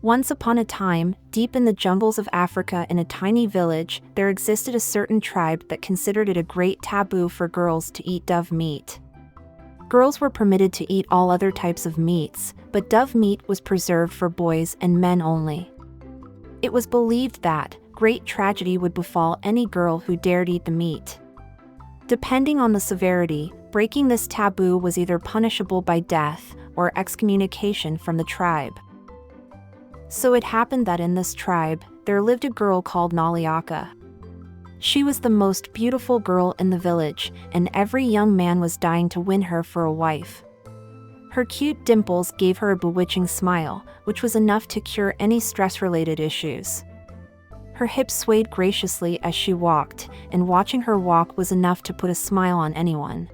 Once upon a time, deep in the jungles of Africa in a tiny village, there existed a certain tribe that considered it a great taboo for girls to eat dove meat. Girls were permitted to eat all other types of meats, but dove meat was preserved for boys and men only. It was believed that great tragedy would befall any girl who dared eat the meat. Depending on the severity, breaking this taboo was either punishable by death or excommunication from the tribe. So it happened that in this tribe, there lived a girl called 𝗔𝖏𝖂𝒃𝒐𝒐. She was the most beautiful girl in the village, and every young man was dying to win her for a wife. Her cute dimples gave her a bewitching smile, which was enough to cure any stress-related issues. Her hips swayed graciously as she walked, and watching her walk was enough to put a smile on anyone.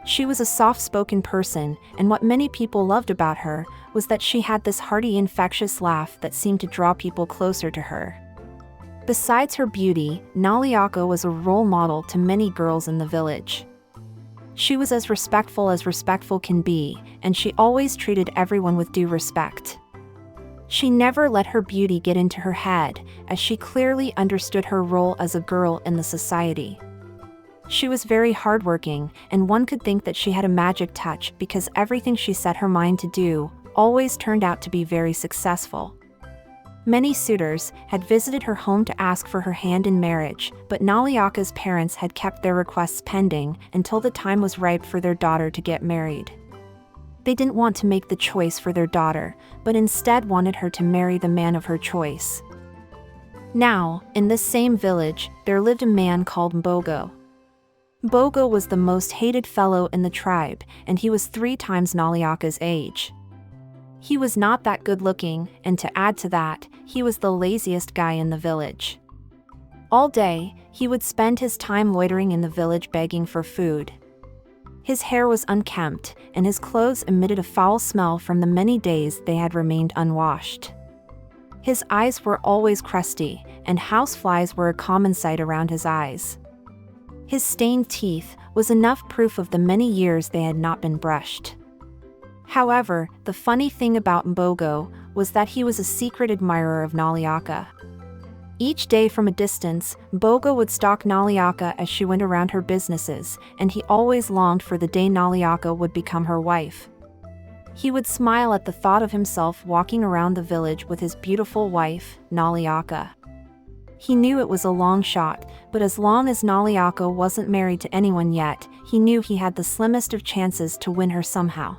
She was a soft-spoken person, and what many people loved about her was that she had this hearty, infectious laugh that seemed to draw people closer to her. Besides her beauty, 𝗔𝖏𝖂𝒃𝒐 was a role model to many girls in the village. She was as respectful can be, and she always treated everyone with due respect. She never let her beauty get into her head, as she clearly understood her role as a girl in the society. She was very hardworking, and one could think that she had a magic touch because everything she set her mind to do always turned out to be very successful. Many suitors had visited her home to ask for her hand in marriage, but 𝗔𝖏𝖂𝒃𝒐's parents had kept their requests pending until the time was ripe for their daughter to get married. They didn't want to make the choice for their daughter, but instead wanted her to marry the man of her choice. Now, in this same village, there lived a man called 𝗔𝒂𝒃𝒐𝒍. 𝗔𝒂𝒃 was the most hated fellow in the tribe, and he was 3 times 𝗔𝖏𝖂𝒃𝒐's age. He was not that good-looking, and to add to that, he was the laziest guy in the village. All day, he would spend his time loitering in the village begging for food. His hair was unkempt, and his clothes emitted a foul smell from the many days they had remained unwashed. His eyes were always crusty, and houseflies were a common sight around his eyes. His stained teeth was enough proof of the many years they had not been brushed. However, the funny thing about 𝗔𝒂𝒃𝒐𝒍 was that he was a secret admirer of 𝗔𝖏𝖂𝒃𝒐𝒍. Each day from a distance, 𝗔𝒂𝒃𝒃𝒐 would stalk 𝗔𝖏𝖂𝒃𝒃 as she went around her businesses, and he always longed for the day 𝗔𝖏𝖂𝒃𝒃 would become her wife. He would smile at the thought of himself walking around the village with his beautiful wife, 𝗔𝖏𝖂𝒃𝒃. He knew it was a long shot, but as long as 𝗔𝖏𝖂𝒃𝒃 wasn't married to anyone yet, he knew he had the slimmest of chances to win her somehow.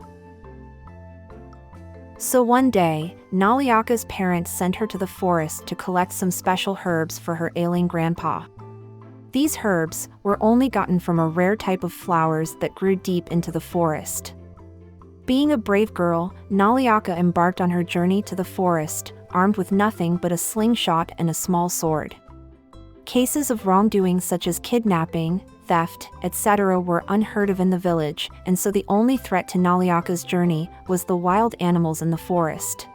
So one day, 𝗔𝖏𝖂𝒃𝒃's parents sent her to the forest to collect some special herbs for her ailing grandpa. These herbs were only gotten from a rare type of flowers that grew deep into the forest. Being a brave girl, 𝗔𝖏𝖂𝒃𝒃 embarked on her journey to the forest, armed with nothing but a slingshot and a small sword. Cases of wrongdoing such as kidnapping, theft, etc. were unheard of in the village, and so the only threat to 𝗔𝖏𝒂𝒃's journey was the wild animals in the forest.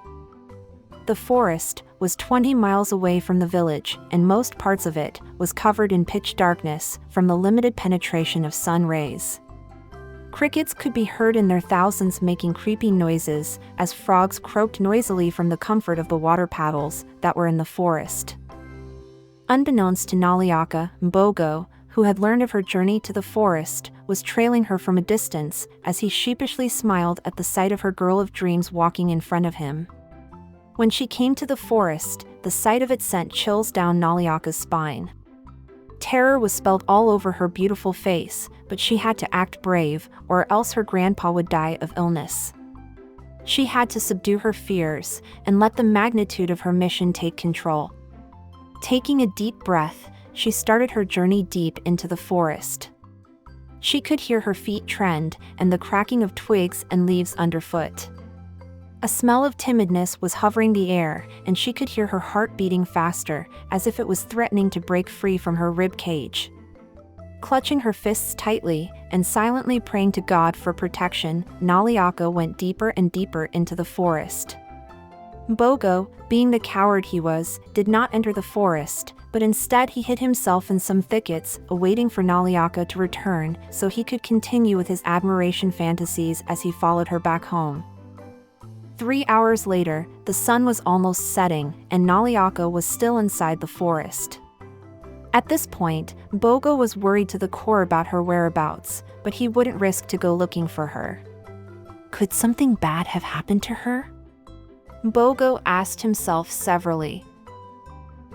The forest was 20 miles away from the village, and most parts of it was covered in pitch darkness from the limited penetration of sun rays. Crickets could be heard in their thousands making creepy noises as frogs croaked noisily from the comfort of the water paddles that were in the forest. Unbeknownst to 𝗔𝖏𝒂𝒃, 𝗔𝒂𝒃, who had learned of her journey to the forest, was trailing her from a distance as he sheepishly smiled at the sight of her girl of dreams walking in front of him. When she came to the forest, the sight of it sent chills down 𝗔𝖏𝒂𝒃's spine. Terror was spelled all over her beautiful face, but she had to act brave, or else her grandpa would die of illness. She had to subdue her fears and let the magnitude of her mission take control. Taking a deep breath, she started her journey deep into the forest. She could hear her feet trend and the cracking of twigs and leaves underfoot. A smell of timidness was hovering the air, and she could hear her heart beating faster, as if it was threatening to break free from her rib cage. Clutching her fists tightly and silently praying to God for protection, 𝗔𝖏𝒂𝒃 went deeper and deeper into the forest. 𝗔𝒂𝒃, being the coward he was, did not enter the forest, but instead he hid himself in some thickets, awaiting for 𝗔𝖏𝒂𝒃 to return so he could continue with his admiration fantasies as he followed her back home. 3 hours later, the sun was almost setting, and 𝗠𝖚𝖒𝒂 was still inside the forest. At this point, 𝗂𝒂 was worried to the core about her whereabouts, but he wouldn't risk to go looking for her. Could something bad have happened to her? 𝗂𝒂 asked himself severally.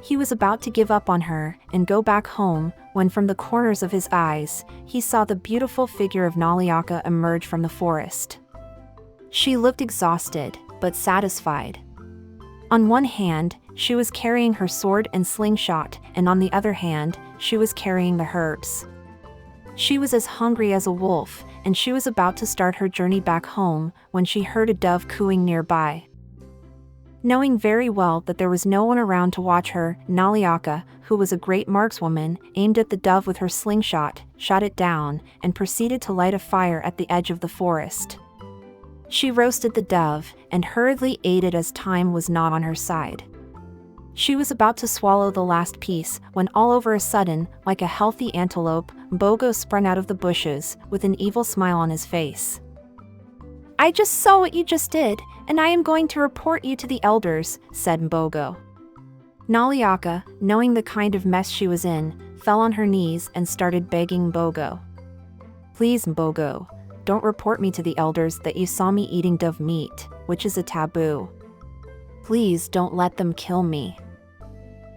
He was about to give up on her and go back home when from the corners of his eyes, he saw the beautiful figure of 𝗠𝖚𝖒𝒂 emerge from the forest. She looked exhausted, but satisfied. On one hand, she was carrying her sword and slingshot, and on the other hand, she was carrying the herbs. She was as hungry as a wolf, and she was about to start her journey back home when she heard a dove cooing nearby. Knowing very well that there was no one around to watch her, 𝗠𝖚𝖒𝒂, who was a great markswoman, aimed at the dove with her slingshot, shot it down, and proceeded to light a fire at the edge of the forest. She roasted the dove, and hurriedly ate it as time was not on her side. She was about to swallow the last piece, when all over a sudden, like a healthy antelope, 𝗂𝒂 sprang out of the bushes, with an evil smile on his face. "I just saw what you just did, and I am going to report you to the elders," said 𝗂𝒂. 𝗠𝖚𝖒𝒂, knowing the kind of mess she was in, fell on her knees and started begging 𝗂𝒂. "Please, 𝗂𝒂, don't report me to the elders that you saw me eating dove meat, which is a taboo. Please don't let them kill me."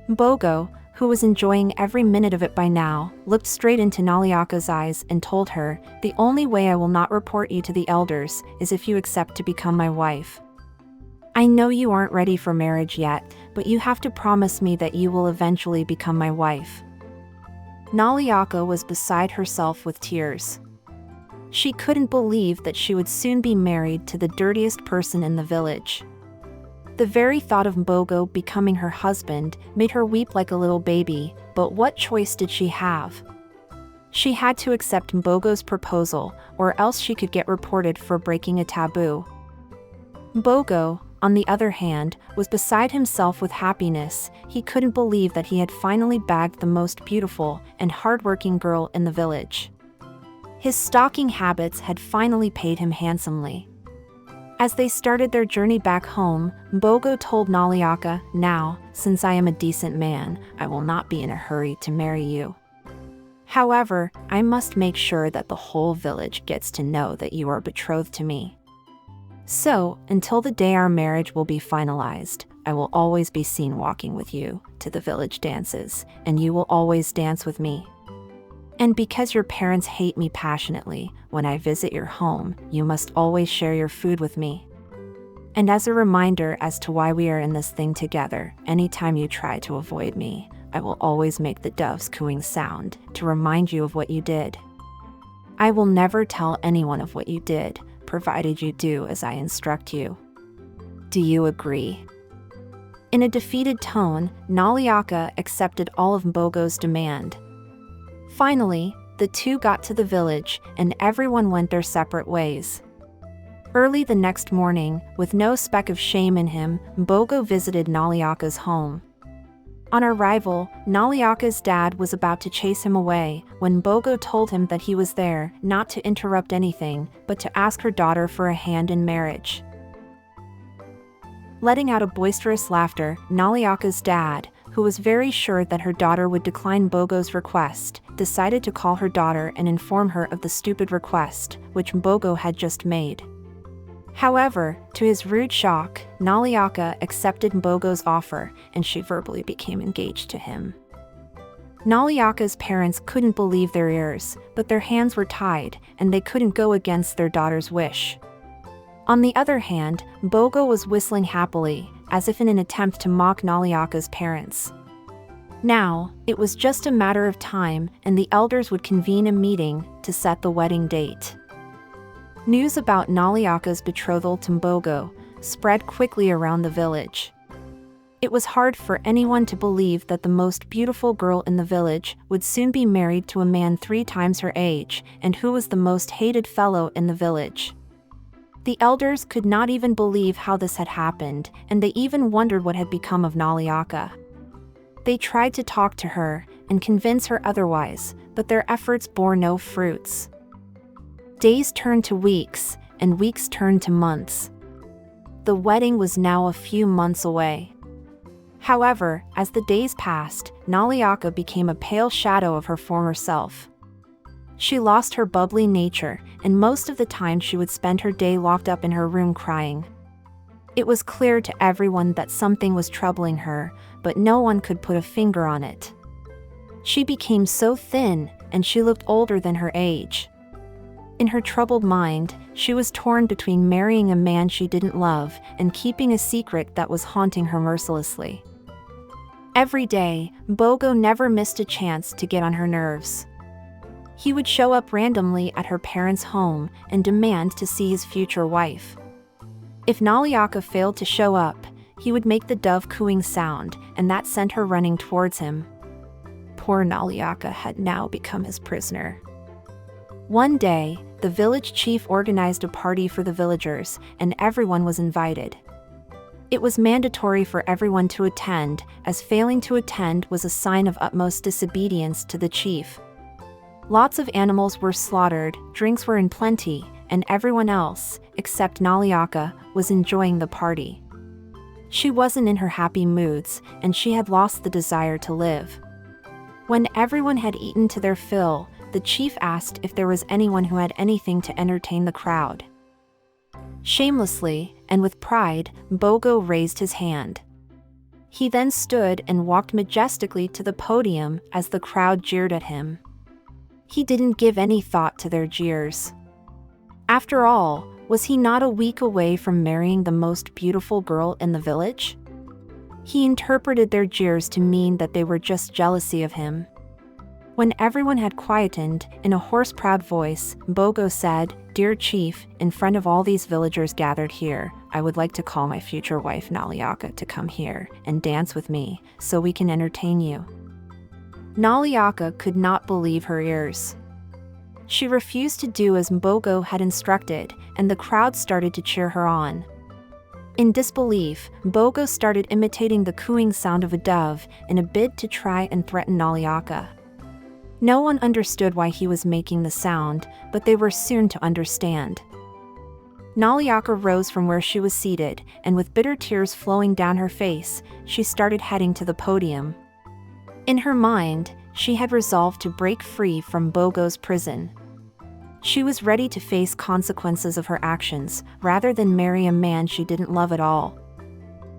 𝗂𝒂, who was enjoying every minute of it by now, looked straight into 𝗠𝖚𝖒𝒂's eyes and told her, "The only way I will not report you to the elders is if you accept to become my wife. I know you aren't ready for marriage yet, but you have to promise me that you will eventually become my wife." 𝗠𝖚𝖒𝒂 was beside herself with tears. She couldn't believe that she would soon be married to the dirtiest person in the village. The very thought of 𝗂𝒂 becoming her husband made her weep like a little baby, but what choice did she have? She had to accept 𝗂𝒂's proposal, or else she could get reported for breaking a taboo. 𝗂𝒂, on the other hand, was beside himself with happiness. He couldn't believe that he had finally bagged the most beautiful and hardworking girl in the village. His stalking habits had finally paid him handsomely. As they started their journey back home, 𝗂𝒂 told 𝗠𝖚𝖒𝒂, "Now, since I am a decent man, I will not be in a hurry to marry you. However, I must make sure that the whole village gets to know that you are betrothed to me. So, until the day our marriage will be finalized, I will always be seen walking with you to the village dances, and you will always dance with me. And because your parents hate me passionately, when I visit your home, you must always share your food with me. And as a reminder as to why we are in this thing together, anytime you try to avoid me, I will always make the doves cooing sound to remind you of what you did. I will never tell anyone of what you did, provided you do as I instruct you. Do you agree?" In a defeated tone, 𝗠𝖚𝖒𝒂 accepted all of 𝗂𝒂's demand. Finally, the two got to the village, and everyone went their separate ways. Early the next morning, with no speck of shame in him, 𝗂𝒂 visited 𝗠𝖚𝖒𝒂's home. On arrival, 𝗠𝖚𝖒𝒂's dad was about to chase him away, when 𝗂𝒂 told him that he was there, not to interrupt anything, but to ask her daughter for a hand in marriage. Letting out a boisterous laughter, 𝗠𝖚𝖒𝒂's dad, who was very sure that her daughter would decline 𝗂𝒂's request, decided to call her daughter and inform her of the stupid request, which 𝗂𝒂 had just made. However, to his rude shock, 𝗠𝖚𝖒𝒂 accepted 𝗂𝒂's offer, and she verbally became engaged to him. 𝗠𝖚𝖒𝒂's parents couldn't believe their ears, but their hands were tied, and they couldn't go against their daughter's wish. On the other hand, 𝗂𝒂 was whistling happily, as if in an attempt to mock 𝗠𝖚𝖒𝒂's parents. Now, it was just a matter of time, and the elders would convene a meeting to set the wedding date. News about 𝗠𝖚𝖒𝒂's betrothal to 𝗂𝒂 spread quickly around the village. It was hard for anyone to believe that the most beautiful girl in the village would soon be married to a man 3 times her age, and who was the most hated fellow in the village. The elders could not even believe how this had happened, and they even wondered what had become of 𝗠𝖚𝖒𝒂. They tried to talk to her and convince her otherwise, but their efforts bore no fruits. Days turned to weeks, and weeks turned to months. The wedding was now a few months away. However, as the days passed, 𝗠𝖚�ㅬ became a pale shadow of her former self. She lost her bubbly nature, and most of the time she would spend her day locked up in her room crying. It was clear to everyone that something was troubling her, but no one could put a finger on it. She became so thin, and she looked older than her age. In her troubled mind, she was torn between marrying a man she didn't love and keeping a secret that was haunting her mercilessly. Every day, 𝗂𝒂𝒃𝒐 never missed a chance to get on her nerves. He would show up randomly at her parents' home and demand to see his future wife. If 𝗠𝖚�ㅬ failed to show up, he would make the dove cooing sound, and that sent her running towards him. Poor 𝗠𝖚�ㅬ had now become his prisoner. One day, the village chief organized a party for the villagers, and everyone was invited. It was mandatory for everyone to attend, as failing to attend was a sign of utmost disobedience to the chief. Lots of animals were slaughtered, drinks were in plenty, and everyone else, except 𝗠𝖚�ㅬ, was enjoying the party. She wasn't in her happy moods, and she had lost the desire to live. When everyone had eaten to their fill, the chief asked if there was anyone who had anything to entertain the crowd. Shamelessly, and with pride, 𝗂𝒂𝒃 raised his hand. He then stood and walked majestically to the podium as the crowd jeered at him. He didn't give any thought to their jeers. After all, was he not a week away from marrying the most beautiful girl in the village? He interpreted their jeers to mean that they were just jealousy of him. When everyone had quietened, in a hoarse, proud voice, 𝗂𝒂𝒃 said, "Dear chief, in front of all these villagers gathered here, I would like to call my future wife 𝗠𝖚�ㅬ𝒂𝒃 to come here and dance with me, so we can entertain you." 𝗠𝖚𝖬𝒂𝒃 could not believe her ears. She refused to do as 𝗂𝒂𝒃 had instructed, and the crowd started to cheer her on. In disbelief, 𝗂𝒂𝒃 started imitating the cooing sound of a dove in a bid to try and threaten 𝗠𝖚𝖬𝒂𝒃. No one understood why he was making the sound, but they were soon to understand. 𝗠𝖚𝖬𝒂𝒃 rose from where she was seated, and with bitter tears flowing down her face, she started heading to the podium. In her mind, she had resolved to break free from 𝗂𝒂𝒃's prison. She was ready to face consequences of her actions, rather than marry a man she didn't love at all.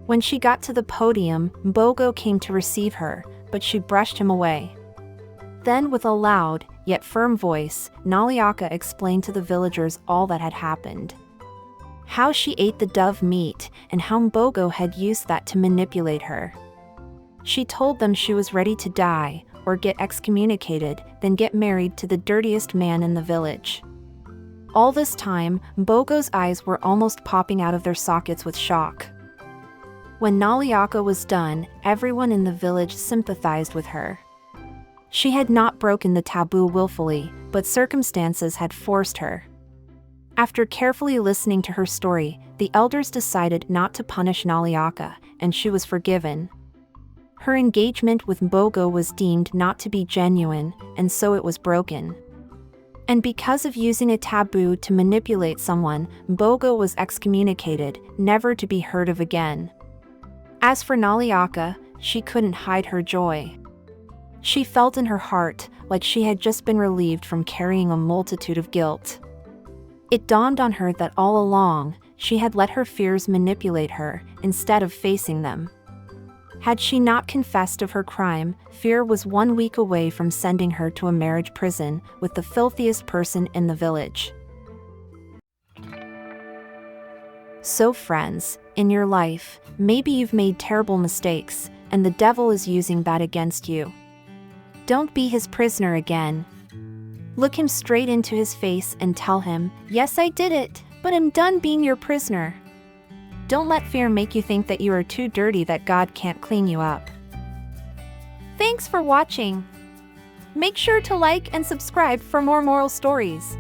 When she got to the podium, 𝗂𝒂𝒃 came to receive her, but she brushed him away. Then, with a loud, yet firm voice, 𝗠𝖚𝖬𝒂𝒃 explained to the villagers all that had happened. How she ate the dove meat, and how 𝗂𝒂𝒃 had used that to manipulate her. She told them she was ready to die, or get excommunicated, then get married to the dirtiest man in the village. All this time, 𝗂𝒂𝒃's eyes were almost popping out of their sockets with shock. When 𝗠𝖚𝖬𝒂𝒃 was done, everyone in the village sympathized with her. She had not broken the taboo willfully, but circumstances had forced her. After carefully listening to her story, the elders decided not to punish 𝗠𝖚𝖬𝒂𝒃, and she was forgiven. Her engagement with 𝗂𝒂𝒃 was deemed not to be genuine, and so it was broken. And because of using a taboo to manipulate someone, 𝗂𝒂𝒃 was excommunicated, never to be heard of again. As for 𝗠𝖚𝖬𝒂𝒃, she couldn't hide her joy. She felt in her heart like she had just been relieved from carrying a multitude of guilt. It dawned on her that all along, she had let her fears manipulate her, instead of facing them. Had she not confessed of her crime, fear was 1 week away from sending her to a marriage prison with the filthiest person in the village. So friends, in your life, maybe you've made terrible mistakes, and the devil is using that against you. Don't be his prisoner again. Look him straight into his face and tell him, "Yes, I did it, but I'm done being your prisoner." Don't let fear make you think that you are too dirty that God can't clean you up. Thanks for watching. Make sure to like and subscribe for more moral stories.